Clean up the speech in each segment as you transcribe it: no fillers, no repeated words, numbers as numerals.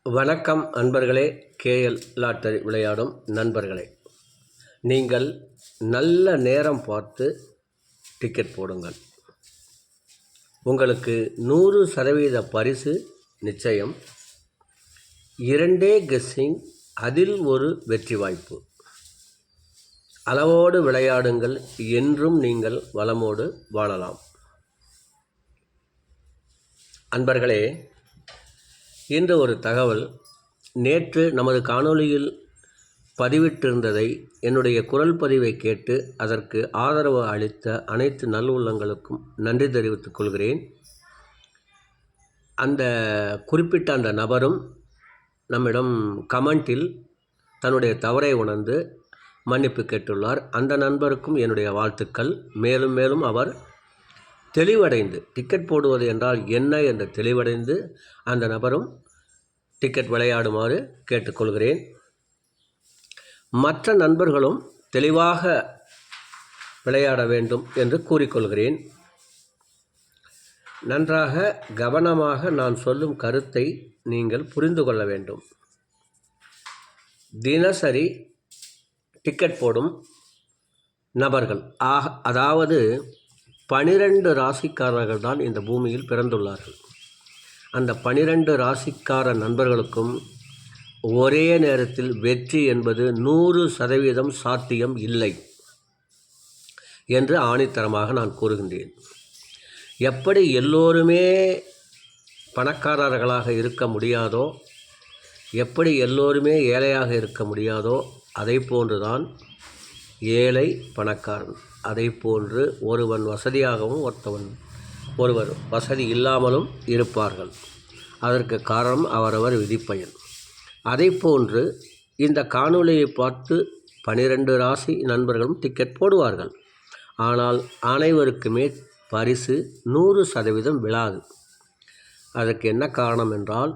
வணக்கம் அன்பர்களே. KL lottery விளையாடும் நண்பர்களே, நீங்கள் நல்ல நேரம் பார்த்து டிக்கெட் போடுங்கள். உங்களுக்கு 100% பரிசு நிச்சயம். 2 கெஸ்ஸிங், அதில் ஒரு வெற்றி வாய்ப்பு. அளவோடு விளையாடுங்கள், என்றும் நீங்கள் வளமோடு வாழலாம். அன்பர்களே, இன்று ஒரு தகவல். நேற்று நமது காணொளியில் பதிவிட்டிருந்ததை, என்னுடைய குரல் பதிவை கேட்டு அதற்கு ஆதரவு அளித்த அனைத்து நல்லுள்ளங்களுக்கும் நன்றி தெரிவித்துக் கொள்கிறேன். அந்த குறிப்பிட்ட அந்த நபரும் நம்மிடம் கமெண்டில் தன்னுடைய தவறை உணர்ந்து மன்னிப்பு கேட்டுள்ளார். அந்த நண்பருக்கும் என்னுடைய வாழ்த்துக்கள். மேலும் மேலும் அவர் தெளிவடைந்து, டிக்கெட் போடுவது என்றால் என்ன என்று தெளிவடைந்து அந்த நபரும் டிக்கெட் விளையாடுமாறு கேட்டுக்கொள்கிறேன். மற்ற நண்பர்களும் தெளிவாக விளையாட வேண்டும் என்று கூறிக்கொள்கிறேன். நன்றாக கவனமாக நான் சொல்லும் கருத்தை நீங்கள் புரிந்து கொள்ள வேண்டும். தினசரி டிக்கெட் போடும் நபர்கள், அதாவது 12 ராசிக்காரர்கள் தான் இந்த பூமியில் பிறந்துள்ளார்கள். அந்த 12 ராசிக்கார நண்பர்களுக்கும் ஒரே நேரத்தில் வெற்றி என்பது 100% சாத்தியம் இல்லை என்று ஆணித்தரமாக நான் கூறுகின்றேன். எப்படி எல்லோருமே பணக்காரர்களாக இருக்க முடியாதோ, எப்படி எல்லோருமே ஏழையாக இருக்க முடியாதோ, அதை போன்றுதான் ஏழை பணக்காரன். அதை போன்று ஒருவன் வசதியாகவும் ஒருவர் வசதி இல்லாமலும் இருப்பார்கள். அதற்கு காரணம் அவரவர் விதிப்பயன். அதை போன்று இந்த காணொளியை பார்த்து 12 ராசி நண்பர்களும் டிக்கெட் போடுவார்கள். ஆனால் அனைவருக்குமே பரிசு 100% விழாது. அதற்கு என்ன காரணம் என்றால்,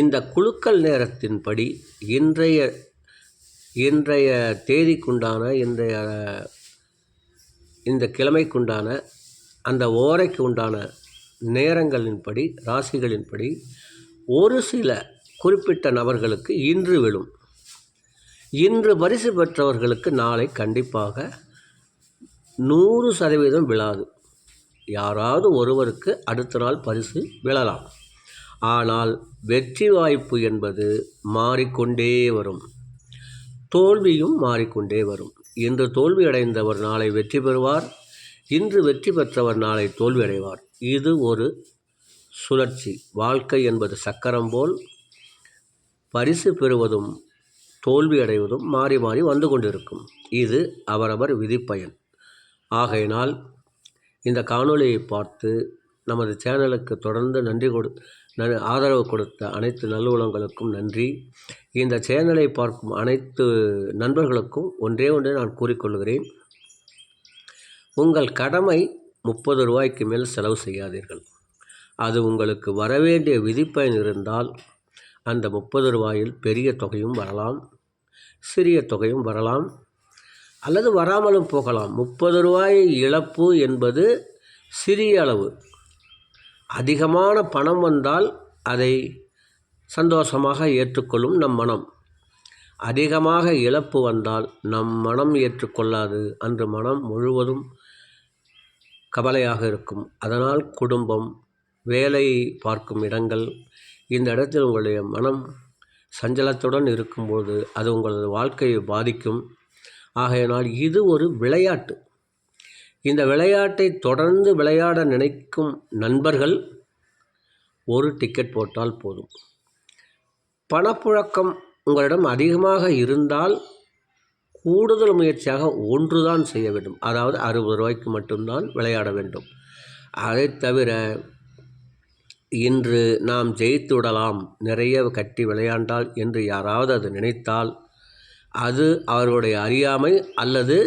இந்த குலுக்கல் நேரத்தின்படி இன்றைய தேதிக்குண்டான, இந்த கிழமைக்குண்டான, அந்த ஓரைக்கு உண்டான நேரங்களின்படி, ராசிகளின்படி ஒரு சில குறிப்பிட்ட நபர்களுக்கு இன்று விழும். இன்று பரிசு பெற்றவர்களுக்கு நாளை கண்டிப்பாக 100% விழாது. யாராவது ஒருவருக்கு அடுத்த நாள் பரிசு விழலாம். ஆனால் வெற்றி வாய்ப்பு என்பது மாறிக்கொண்டே வரும். தோல்வியும் மாறிக்கொண்டே வரும். இன்று தோல்வி அடைந்தவர் நாளை வெற்றி பெறுவார். இன்று வெற்றி பெற்றவர் நாளை தோல்வி அடைவார். இது ஒரு சுழற்சி. வாழ்க்கை என்பது சக்கரம் போல் பரிசு பெறுவதும் தோல்வி அடைவதும் மாறி மாறி வந்து கொண்டிருக்கும். இது அவரவர் விதிப்பயன். ஆகையினால் இந்த காணொளியை பார்த்து நமது சேனலுக்கு தொடர்ந்து ஆதரவு கொடுத்த அனைத்து நல்லுள்ளங்களுக்கும் நன்றி. இந்த சேனலை பார்க்கும் அனைத்து நண்பர்களுக்கும் ஒன்றே நான் கூறிக்கொள்கிறேன். உங்கள் கடமை 30 ரூபாய்க்கு மேல் செலவு செய்யாதீர்கள். அது உங்களுக்கு வரவேண்டிய விதிப்பயன் இருந்தால் அந்த 30 ரூபாயில் பெரிய தொகையும் வரலாம், சிறிய தொகையும் வரலாம், அல்லது வராமலும் போகலாம். 30 ரூபாய் இழப்பு என்பது சிறிய அளவு. அதிகமான பணம் வந்தால் அதை சந்தோஷமாக ஏற்றுக்கொள்ளும் நம் மனம். அதிகமாக இழப்பு வந்தால் நம் மனம் ஏற்றுக்கொள்ளாது. அன்று மனம் முழுவதும் கவலையாக இருக்கும். அதனால் குடும்பம், வேலை பார்க்கும் இடங்கள், இந்த இடத்தில் உங்களுடைய மனம் சஞ்சலத்துடன் இருக்கும்போது அது உங்களது வாழ்க்கையை பாதிக்கும். ஆகையினால் இது ஒரு விளையாட்டு. இந்த விளையாட்டை தொடர்ந்து விளையாட நினைக்கும் நண்பர்கள் ஒரு டிக்கெட் போட்டால் போதும். பணப்புழக்கம் உங்களிடம் அதிகமாக இருந்தால் கூடுதல் முயற்சியாக ஒன்றுதான் செய்ய வேண்டும். அதாவது 60 ரூபாய்க்கு மட்டும்தான் விளையாட வேண்டும். அதை தவிர இன்று நாம் ஜெயித்து விடலாம், நிறைய கட்டி விளையாண்டால் என்று யாராவது அது நினைத்தால் அது அவர்களுடைய அறியாமை, அல்லது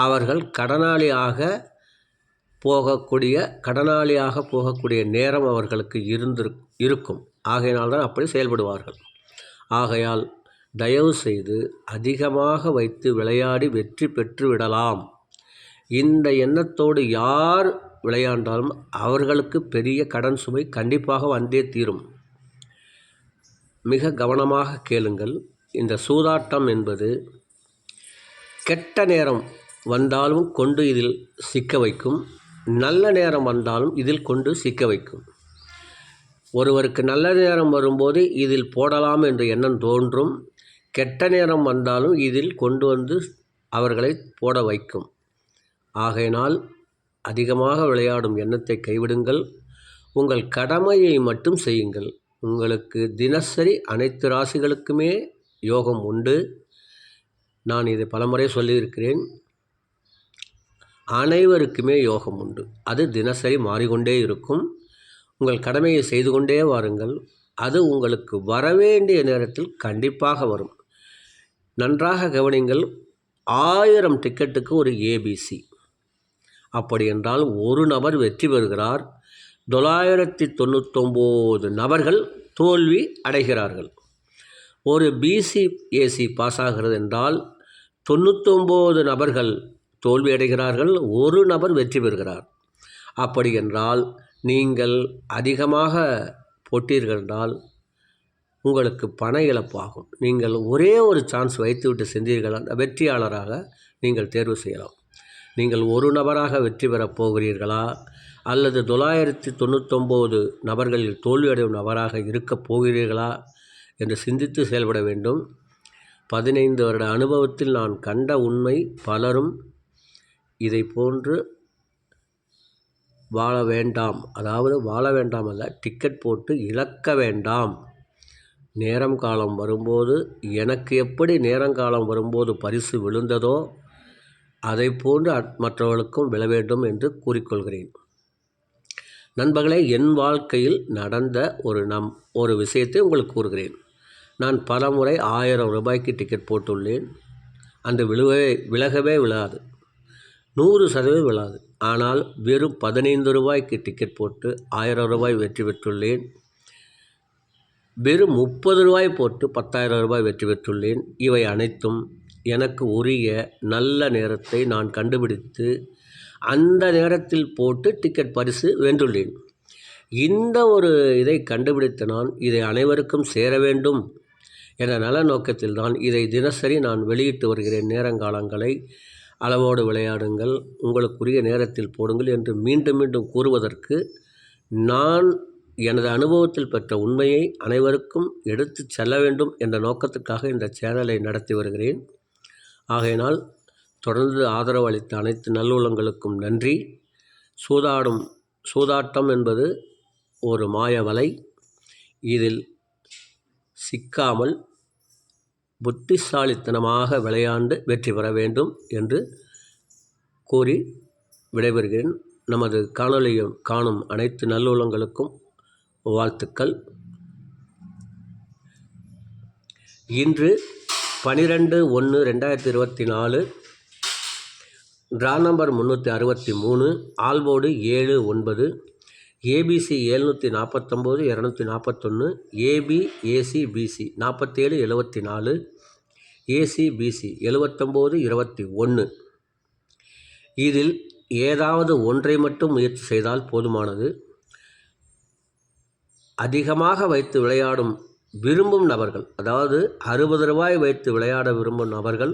அவர்கள் கடனாளியாக போகக்கூடிய நேரம் அவர்களுக்கு இருக்கும். ஆகையினால்தான் அப்படி செயல்படுவார்கள். ஆகையால் தயவு செய்து அதிகமாக வைத்து விளையாடி வெற்றி பெற்று விடலாம். இந்த எண்ணத்தோடு யார் விளையாண்டாலும் அவர்களுக்கு பெரிய கடன் சுமை கண்டிப்பாக வந்தே தீரும். மிக கவனமாக கேளுங்கள். இந்த சூதாட்டம் என்பது கெட்ட நேரம் வந்தாலும் கொண்டு இதில் சிக்க வைக்கும், நல்ல நேரம் வந்தாலும் இதில் கொண்டு சிக்க வைக்கும். ஒருவருக்கு நல்ல நேரம் வரும்போது இதில் போடலாம் என்ற எண்ணம் தோன்றும், கெட்ட நேரம் வந்தாலும் இதில் கொண்டு வந்து அவர்களை போட வைக்கும். ஆகையினால் அதிகமாக விளையாடும் எண்ணத்தை கைவிடுங்கள். உங்கள் கடமையை மட்டும் செய்யுங்கள். உங்களுக்கு தினசரி அனைத்து ராசிகளுக்குமே யோகம் உண்டு. நான் இதை பலமுறை சொல்லியிருக்கிறேன். அனைவருக்குமே யோகம் உண்டு. அது தினசரி மாறிக்கொண்டே இருக்கும். உங்கள் கடமையை செய்து கொண்டே வாருங்கள். அது உங்களுக்கு வரவேண்டிய நேரத்தில் கண்டிப்பாக வரும். நன்றாக கவனிங்கள். 1000 டிக்கெட்டுக்கு ஒரு ஏபிசி. அப்படி என்றால் ஒரு நபர் வெற்றி பெறுகிறார், 999 நபர்கள் தோல்வி அடைகிறார்கள். ஒரு பிசிஏசி பாஸ் ஆகிறது என்றால் 99 நபர்கள் தோல்வி அடைகிறார்கள், ஒரு நபர் வெற்றி பெறுகிறார். அப்படி என்றால் நீங்கள் அதிகமாக போட்டீர்கள் என்றால் உங்களுக்கு பண இழப்பாகும். நீங்கள் ஒரே ஒரு சான்ஸ் வைத்துவிட்டு சென்றீர்கள், அந்த வெற்றியாளராக நீங்கள் தேர்வு செய்யலாம். நீங்கள் ஒரு நபராக வெற்றி பெறப் போகிறீர்களா அல்லது 999 நபர்களில் தோல்வியடையும் நபராக இருக்கப் போகிறீர்களா என்று சிந்தித்து செயல்பட வேண்டும். 15 வருட அனுபவத்தில் நான் கண்ட உண்மை, பலரும் இதை போன்று வாழ வேண்டாம், அதாவது வாழ வேண்டாம் அல்ல, டிக்கெட் போட்டு இழக்க வேண்டாம். நேரம் காலம் வரும்போது எனக்கு எப்படி நேரங்காலம் வரும்போது பரிசு விழுந்ததோ அதை போன்று மற்றவர்களுக்கும் விழ வேண்டும் என்று கூறிக்கொள்கிறேன். நண்பர்களே, என் வாழ்க்கையில் நடந்த ஒரு விஷயத்தை உங்களுக்கு கூறுகிறேன். நான் பல முறை 1000 ரூபாய்க்கு டிக்கெட் போட்டுள்ளேன். அந்த விலகவே விழாது, 100% விழாது. ஆனால் வெறும் 15 ரூபாய்க்கு டிக்கெட் போட்டு 1000 ரூபாய் வெற்றி பெற்றுள்ளேன். வெறும் 30 ரூபாய் போட்டு 10,000 ரூபாய் வெற்றி பெற்றுள்ளேன். இவை அனைத்தும் எனக்கு உரிய நல்ல நேரத்தை நான் கண்டுபிடித்து அந்த நேரத்தில் போட்டு டிக்கெட் பரிசு வென்றுள்ளேன். இந்த ஒரு இதை கண்டுபிடித்த நான் இதை அனைவருக்கும் சேர வேண்டும் என்ற நல்ல நோக்கத்தில் தான் இதை தினசரி நான் வெளியிட்டு வருகிறேன். நேரங்காலங்களை அளவோடு விளையாடுங்கள், உங்களுக்குரிய நேரத்தில் போடுங்கள் என்று மீண்டும் மீண்டும் கூறுவதற்கு நான் எனது அனுபவத்தில் பெற்ற உண்மையை அனைவருக்கும் எடுத்து செல்ல வேண்டும் என்ற நோக்கத்துக்காக இந்த சேனலை நடத்தி வருகிறேன். ஆகையினால் தொடர்ந்து ஆதரவு அளித்த அனைத்து நல்லுள்ளங்களுக்கும் நன்றி. சூதாட்டம் என்பது ஒரு மாய வலை. இதில் சிக்காமல் புத்திசாலித்தனமாக விளையாண்டு வெற்றி பெற வேண்டும் என்று கூறி விடைபெறுகிறேன். நமது காணொலியை காணும் அனைத்து நல்லுள்ளங்களுக்கும் வாழ்த்துக்கள். இன்று 12/1/2024, டிரா நம்பர் 363, ஆல்போர்டு 79, ABC 749, 241, AB AC BC 47, 74, AC BC 79, 21. இதில் ஏதாவது ஒன்றை மட்டும் முயற்சி செய்தால் போதுமானது. அதிகமாக வைத்து விரும்பும் நபர்கள், அதாவது 60 ரூபாய் வைத்து விளையாட விரும்பும் நபர்கள்,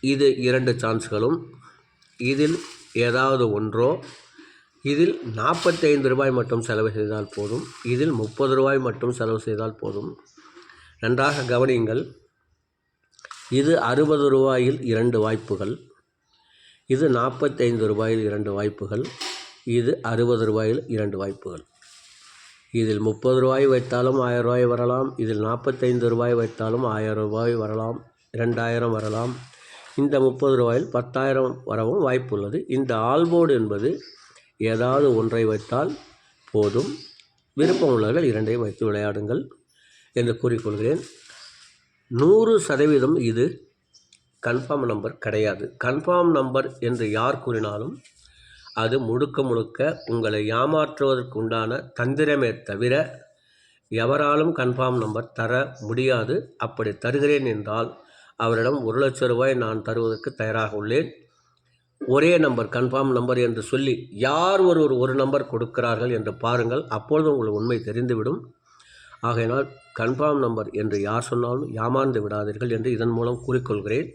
இது 2 சான்ஸ்களும். இதில் ஏதாவது ஒன்றோ, இதில் 45 ரூபாய் மட்டும் செலவு செய்தால் போதும், இதில் 30 ரூபாய் மட்டும் செலவு செய்தால் போதும். நன்றாக கவனியுங்கள். இது 60 ரூபாயில் 2 வாய்ப்புகள், இது 45 ரூபாயில் 2 வாய்ப்புகள், இது 60 ரூபாயில் 2 வாய்ப்புகள். இதில் 30 ரூபாய் வைத்தாலும் 1000 ரூபாய் வரலாம், இதில் 45 ரூபாய் வைத்தாலும் 1000 ரூபாய் வரலாம், 2000 வரலாம். இந்த 30 ரூபாயில் 10,000 வரவும் வாய்ப்பு உள்ளது. இந்த ஆல்போர்டு என்பது ஏதாவது ஒன்றை வைத்தால் போதும். விருப்பம் உள்ளவர்கள் 2ஐயும் வைத்து விளையாடுங்கள் என்று கூறிக்கொள்கிறேன். 100% இது கன்ஃபார்ம் நம்பர் கிடையாது. கன்ஃபார்ம் நம்பர் என்று யார் கூறினாலும் அது முழுக்க உங்களை ஏமாற்றுவதற்கு உண்டான தந்திரமே தவிர எவராலும் கன்ஃபார்ம் நம்பர் தர முடியாது. அப்படி தருகிறேன் என்றால் அவரிடம் 1 லட்சம் ரூபாய் நான் தருவதற்கு தயாராக உள்ளேன். ஒரே நம்பர், கன்ஃபார்ம் நம்பர் என்று சொல்லி யார் ஒரு நம்பர் கொடுக்கிறார்கள் என்று பாருங்கள். அப்பொழுது உங்களுக்கு உண்மை தெரிந்துவிடும். ஆகையினால் கன்ஃபார்ம் நம்பர் என்று யார் சொன்னாலும் ஏமாந்து விடாதீர்கள் என்று இதன் மூலம் கூறிக்கொள்கிறேன்.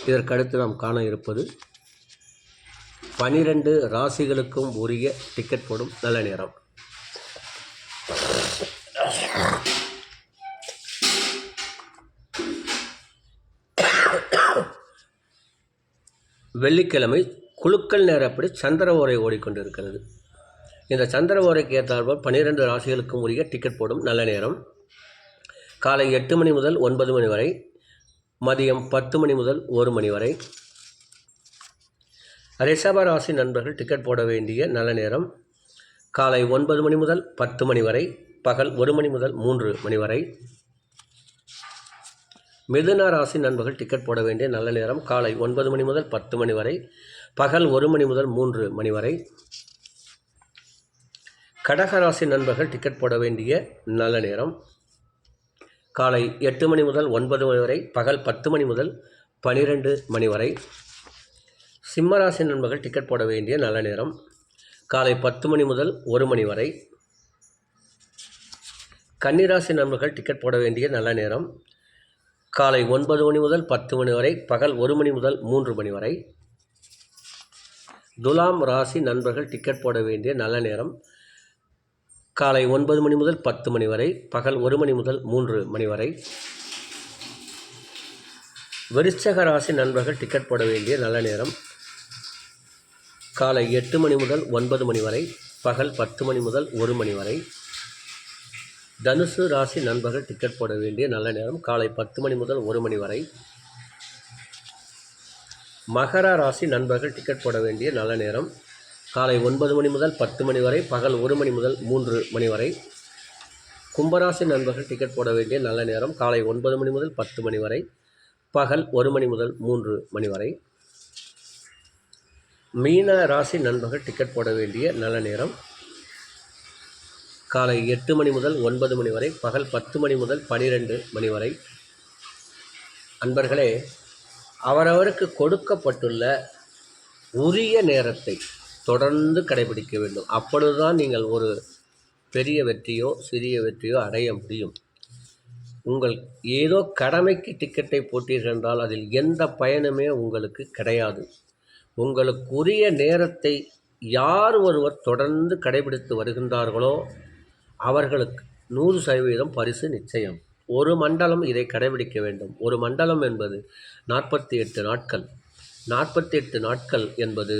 இதற்கடுத்து நாம் காண இருப்பது 12 ராசிகளுக்கும் உரிய டிக்கெட் போடும் நல்ல நேரம். வெள்ளிக்கிழமை குலுக்கல் நேரப்படி சந்திர ஓரை ஓடிக்கொண்டிருக்கிறது. இந்த சந்திர ஓரைக்கு ஏற்றாற்போல் 12 ராசிகளுக்கும் உரிய டிக்கெட் போடும் நல்ல நேரம் காலை 8 மணி முதல் 9 மணி வரை, மதியம் 10 மணி முதல் 1 மணி வரை. ரிஷப ராசி நண்பர்கள் டிக்கெட் போட வேண்டிய நல்ல நேரம் காலை 9 மணி முதல் 10 மணி வரை, பகல் 1 மணி முதல் 3 மணி வரை. மிதுன ராசி நண்பர்கள் டிக்கெட் போட வேண்டிய நல்ல நேரம் காலை 9 மணி முதல் 10 மணி வரை, பகல் 1 மணி முதல் 3 மணி வரை. கடகராசி நண்பர்கள் டிக்கெட் போட வேண்டிய நல்ல நேரம் காலை 8 மணி முதல் 9 மணி வரை, பகல் 10 மணி முதல் 12 மணி வரை. சிம்மராசி நண்பர்கள் டிக்கெட் போட வேண்டிய நல்ல நேரம் காலை 10 மணி முதல் 1 மணி வரை. கன்னிராசி நண்பர்கள் டிக்கெட் போட வேண்டிய நல்ல நேரம் காலை 9 மணி முதல் 10 மணி வரை, பகல் 1 மணி முதல் 3 மணி வரை. துலாம் ராசி நண்பர்கள் டிக்கெட் போட வேண்டிய நல்ல நேரம் காலை 9 மணி முதல் 10 மணி வரை, பகல் 1 மணி முதல் 3 மணி வரை. விருச்சிக ராசி நண்பர்கள் டிக்கெட் போட வேண்டிய நல்ல நேரம் காலை 8 மணி முதல் 9 மணி வரை, பகல் 10 மணி முதல் 1 மணி வரை. தனுசு ராசி நண்பர்கள் டிக்கெட் போட வேண்டிய நல்ல நேரம் காலை 10 மணி முதல் 1 மணி வரை. மகர ராசி நண்பர்கள் டிக்கெட் போட வேண்டிய நல்ல நேரம் காலை 9 மணி முதல் 10 மணி வரை, பகல் 1 மணி முதல் 3 மணி வரை. கும்பராசி நண்பர்கள் டிக்கெட் போட வேண்டிய நல்ல நேரம் காலை 9 மணி முதல் 10 மணி வரை, பகல் 1 மணி முதல் 3 மணி வரை. மீன ராசி நண்பர்கள் டிக்கெட் போட வேண்டிய நல்ல நேரம் காலை 8 மணி முதல் 9 மணி வரை, பகல் 10 மணி முதல் 12 மணி வரை. அன்பர்களே, அவரவருக்கு கொடுக்கப்பட்டுள்ள உரிய நேரத்தை தொடர்ந்து கடைபிடிக்க வேண்டும். அப்பொழுதுதான் நீங்கள் ஒரு பெரிய வெற்றியோ சிறிய வெற்றியோ அடைய முடியும். உங்கள் ஏதோ கடமைக்கு டிக்கெட்டை போட்டீர்கள் என்றால் அதில் எந்த பயனுமே உங்களுக்கு கிடையாது. உங்களுக்கு உரிய நேரத்தை யார் ஒருவர் தொடர்ந்து கடைபிடித்து வருகின்றார்களோ அவர்களுக்கு 100% பரிசு நிச்சயம். ஒரு மண்டலம் இதை கடைபிடிக்க வேண்டும். ஒரு மண்டலம் என்பது 48 நாட்கள். 48 நாட்கள் என்பது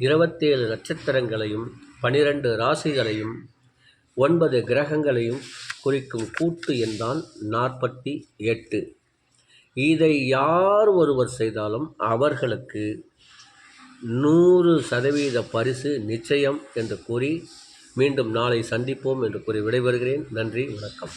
27 நட்சத்திரங்களையும் 12 ராசிகளையும் 9 கிரகங்களையும் குறிக்கும் கூட்டு எண்தான் 48. இதை யார் ஒருவர் செய்தாலும் அவர்களுக்கு 100% பரிசு நிச்சயம் என்று கூறி மீண்டும் நாளை சந்திப்போம் என்று கூறி விடைபெறுகிறேன். நன்றி, வணக்கம்.